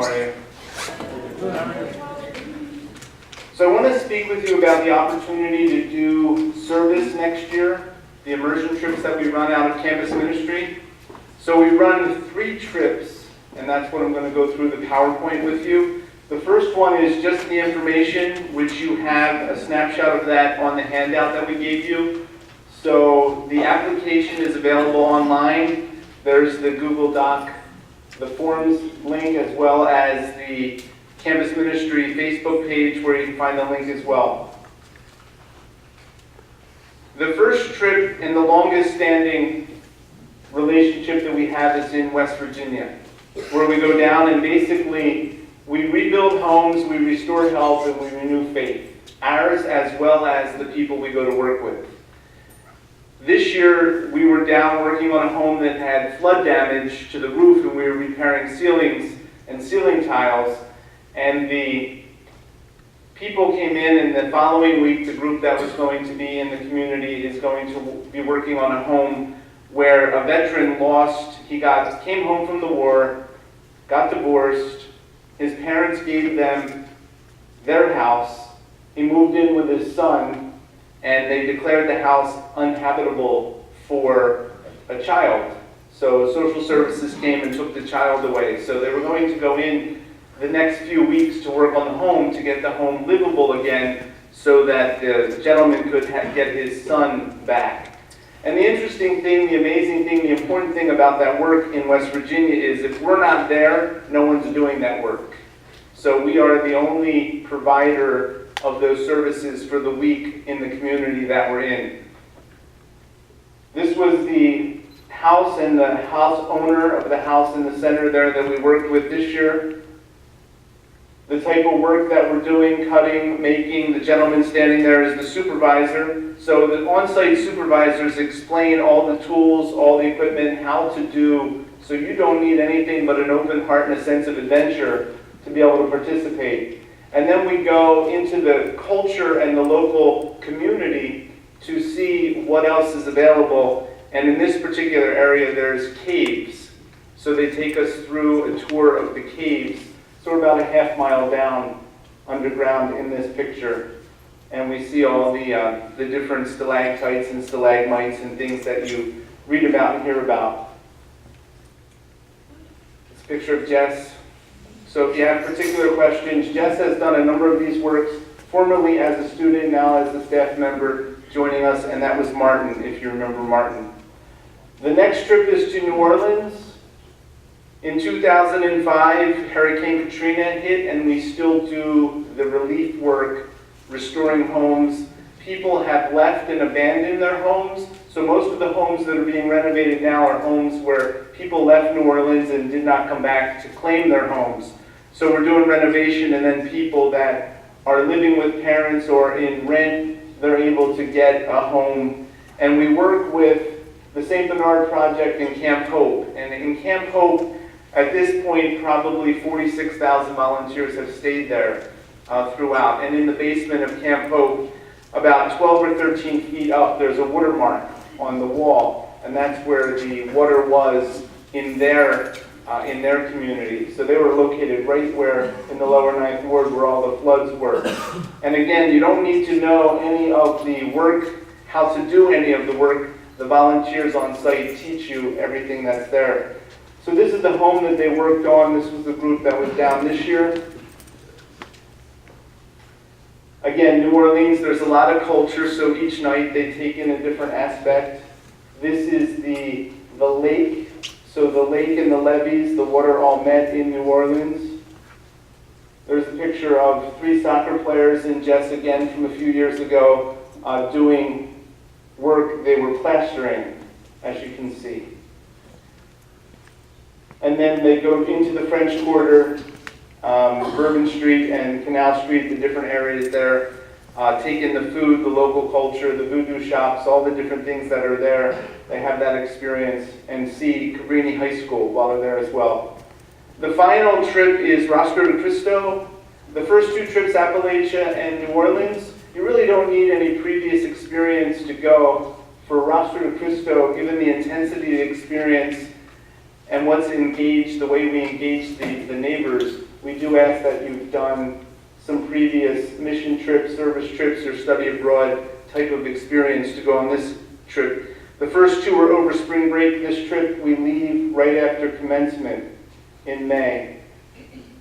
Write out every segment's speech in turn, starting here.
How are you? So I want to speak with you about the opportunity to do service next year, the immersion trips that we run out of campus ministry. So we run 3 trips, and that's what I'm going to go through the PowerPoint with you. The first one is just the information, which you have a snapshot of that on the handout that we gave you. So the application is available online. There's the Google Doc, the forms link, as well as the Campus Ministry Facebook page where you can find the link as well. The first trip and the longest standing relationship that we have is in West Virginia, where we go down and basically we rebuild homes, we restore health, and we renew faith. Ours as well as the people we go to work with. This year we were down working on a home that had flood damage to the roof, and we were repairing ceilings and ceiling tiles. And the people came in, and the following week the group that was going to be in the community is going to be working on a home where a veteran came home from the war, got divorced, his parents gave them their house, he moved in with his son, and they declared the house uninhabitable for a child. So social services came and took the child away. So they were going to go in the next few weeks to work on the home to get the home livable again so that the gentleman could get his son back. And the interesting thing, the amazing thing, the important thing about that work in West Virginia is if we're not there, no one's doing that work. So we are the only provider of those services for the week in the community that we're in. This was the house and the house owner of the house in the center there that we worked with this year. The type of work that we're doing, cutting, making, the gentleman standing there is the supervisor. So the on-site supervisors explain all the tools, all the equipment, how to do, so you don't need anything but an open heart and a sense of adventure to be able to participate. And then we go into the culture and the local community to see what else is available. And in this particular area, there's caves. So they take us through a tour of the caves. So we're about a half mile down underground in this picture. And we see all the different stalactites and stalagmites and things that you read about and hear about. This picture of Jess. So if you have particular questions, Jess has done a number of these works, formerly as a student, now as a staff member joining us, and that was Martin, if you remember Martin. The next trip is to New Orleans. In 2005, Hurricane Katrina hit, and we still do the relief work, restoring homes. People have left and abandoned their homes, so most of the homes that are being renovated now are homes where people left New Orleans and did not come back to claim their homes. So we're doing renovation, and then people that are living with parents or in rent, they're able to get a home. And we work with the St. Bernard Project in Camp Hope. And in Camp Hope, at this point, probably 46,000 volunteers have stayed there throughout. And in the basement of Camp Hope, about 12 or 13 feet up, there's a watermark on the wall. And that's where the water was in their community. So they were located right where, in the lower 9th Ward, where all the floods were. And again, you don't need to know any of the work, how to do any of the work. The volunteers on site teach you everything that's there. So this is the home that they worked on. This was the group that was down this year. Again, New Orleans, there's a lot of culture, so each night they take in a different aspect. This is the lake. So the lake and the levees, the water all met in New Orleans. There's a picture of 3 soccer players and Jess again from a few years ago doing work. They were plastering, as you can see. And then they go into the French Quarter, Bourbon Street and Canal Street, the different areas there, take in the food, the local culture, the voodoo shops, all the different things that are there. They have that experience, and see Cabrini High School while they're there as well. The final trip is Rostro de Cristo. The first 2 trips, Appalachia and New Orleans, you really don't need any previous experience to go. For Rostro de Cristo, given the intensity of the experience and what's engaged, the way we engage the neighbors, we do ask that you've done some previous mission trips, service trips, or study abroad type of experience to go on this trip. The first two are over spring break. This trip we leave right after commencement in May.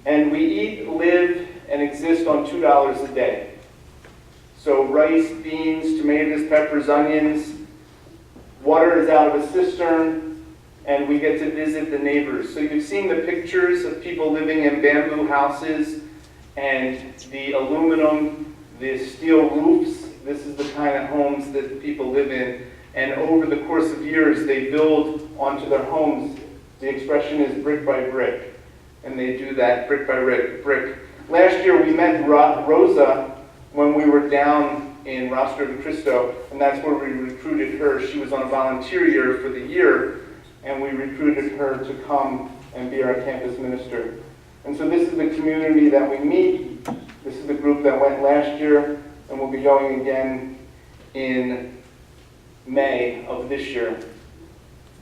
And we eat, live, and exist on $2 a day. So rice, beans, tomatoes, peppers, onions. Water is out of a cistern, and we get to visit the neighbors. So you've seen the pictures of people living in bamboo houses and the aluminum, the steel roofs. This is the kind of homes that people live in. And over the course of years, they build onto their homes. The expression is brick by brick. And they do that brick by brick. Last year, we met Rosa when we were down in Rostro de Cristo, and that's where we recruited her. She was on a volunteer year for the year, and we recruited her to come and be our campus minister. And so this is the community that we meet. This is the group that went last year, and we'll be going again in May of this year.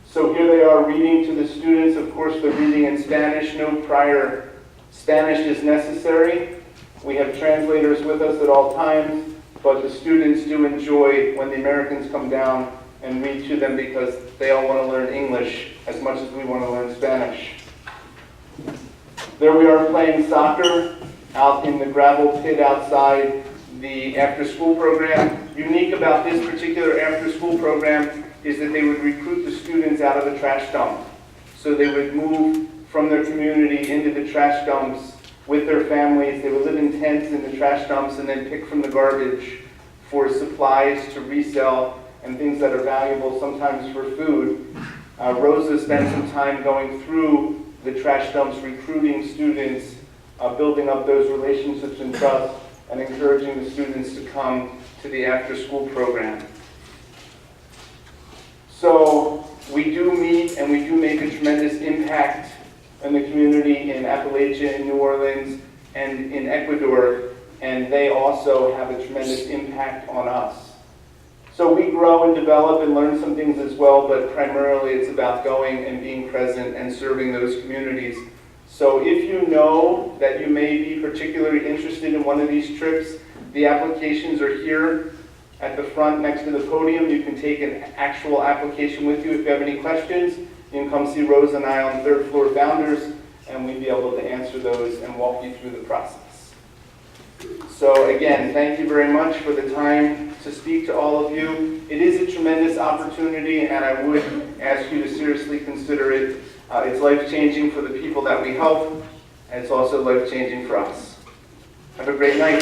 So here they are reading to the students. Of course, they're reading in Spanish. No prior Spanish is necessary. We have translators with us at all times, but the students do enjoy when the Americans come down and read to them because they all want to learn English as much as we want to learn Spanish. There we are playing soccer out in the gravel pit outside the after-school program. Unique about this particular after-school program is that they would recruit the students out of the trash dump. So they would move from their community into the trash dumps with their families. They would live in tents in the trash dumps and then pick from the garbage for supplies to resell and things that are valuable, sometimes for food. Rosa spent some time going through the trash dumps, recruiting students, building up those relationships and trust, and encouraging the students to come to the after-school program. So we do meet and we do make a tremendous impact in the community in Appalachia, in New Orleans, and in Ecuador, and they also have a tremendous impact on us. So we grow and develop and learn some things as well, but primarily it's about going and being present and serving those communities. So if you know that you may be particularly interested in one of these trips, the applications are here at the front next to the podium. You can take an actual application with you. If you have any questions, you can come see Rose and I on third floor Founders, and we'd be able to answer those and walk you through the process. So again, thank you very much for the time to speak to all of you. It is a tremendous opportunity, and I would ask you to seriously consider it. It's life-changing for the people that we help, and it's also life-changing for us. Have a great night.